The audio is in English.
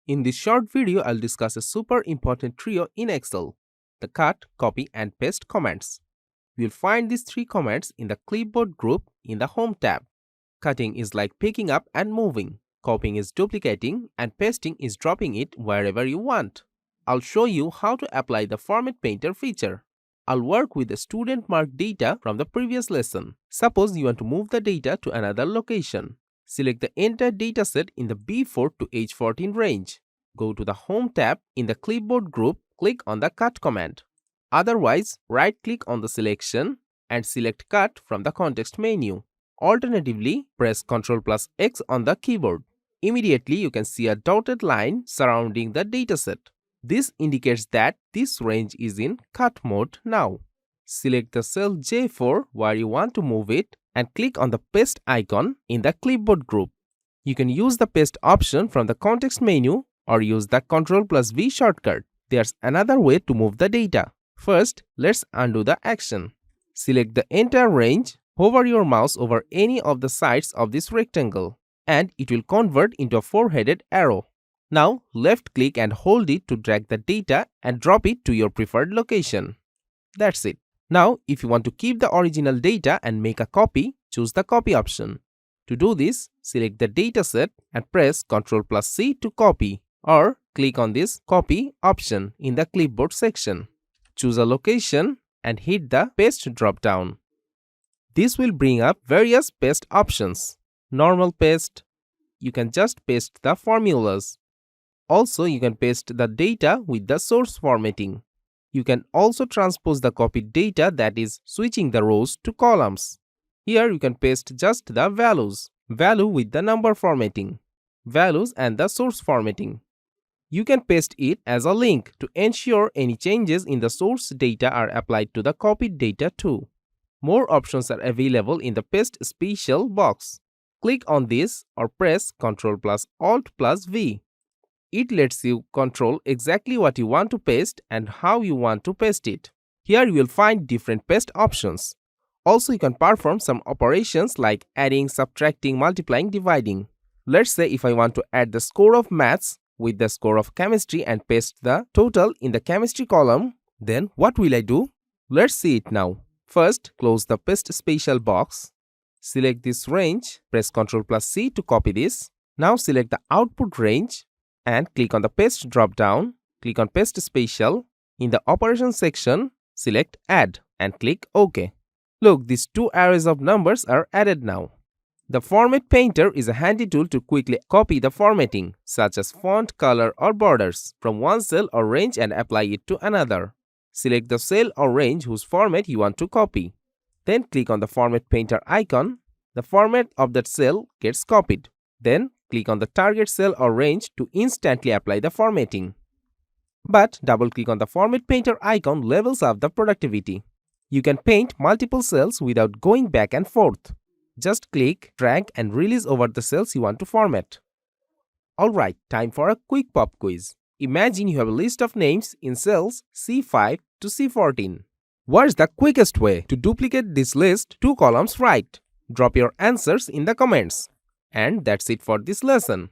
In this short video, I'll discuss a super important trio in Excel: the cut, copy and paste commands. You'll find these three commands in the clipboard group in the Home tab. Cutting is like picking up and moving, copying is duplicating, and pasting is dropping it wherever you want. I'll show you how to apply the Format Painter feature. I'll work with the student marked data from the previous lesson. Suppose you want to move the data to another location. Select the entire dataset in the B4 to H14 range. Go to the Home tab in the Clipboard group, click on the Cut command. Otherwise, right-click on the selection and select Cut from the context menu. Alternatively, press Ctrl X on the keyboard. Immediately, you can see a dotted line surrounding the dataset. This indicates that this range is in cut mode now. Select the cell J4 where you want to move it and click on the paste icon in the clipboard group. You can use the paste option from the context menu or use the Ctrl V shortcut. There's another way to move the data. First, let's undo the action. Select the entire range, hover your mouse over any of the sides of this rectangle, and it will convert into a four-headed arrow. Now, left-click and hold it to drag the data and drop it to your preferred location. That's it. Now, if you want to keep the original data and make a copy, choose the Copy option. To do this, select the dataset and press Ctrl C to copy, or click on this Copy option in the Clipboard section. Choose a location and hit the Paste drop-down. This will bring up various paste options. Normal paste. You can just paste the formulas. Also, you can paste the data with the source formatting. You can also transpose the copied data, that is, switching the rows to columns. Here you can paste just the values, value with the number formatting, values and the source formatting. You can paste it as a link to ensure any changes in the source data are applied to the copied data too. More options are available in the Paste Special box. Click on this or press Ctrl Alt V. It lets you control exactly what you want to paste and how you want to paste it. Here you will find different paste options. Also, you can perform some operations like adding, subtracting, multiplying, dividing. Let's say if I want to add the score of maths with the score of chemistry and paste the total in the chemistry column, then what will I do? Let's see it now. First, close the Paste Special box. Select this range, press Ctrl C to copy this. Now select the output range and click on the Paste drop-down, click on Paste Special. In the Operations section, select Add and click OK. Look, these two arrays of numbers are added now. The Format Painter is a handy tool to quickly copy the formatting, such as font, color or borders, from one cell or range and apply it to another. Select the cell or range whose format you want to copy. Then click on the Format Painter icon. The format of that cell gets copied. Then click on the target cell or range to instantly apply the formatting. But double-click on the Format Painter icon levels up the productivity. You can paint multiple cells without going back and forth. Just click, drag and release over the cells you want to format. Alright, time for a quick pop quiz. Imagine you have a list of names in cells C5 to C14. What is the quickest way to duplicate this list 2 columns right? Drop your answers in the comments. And that's it for this lesson.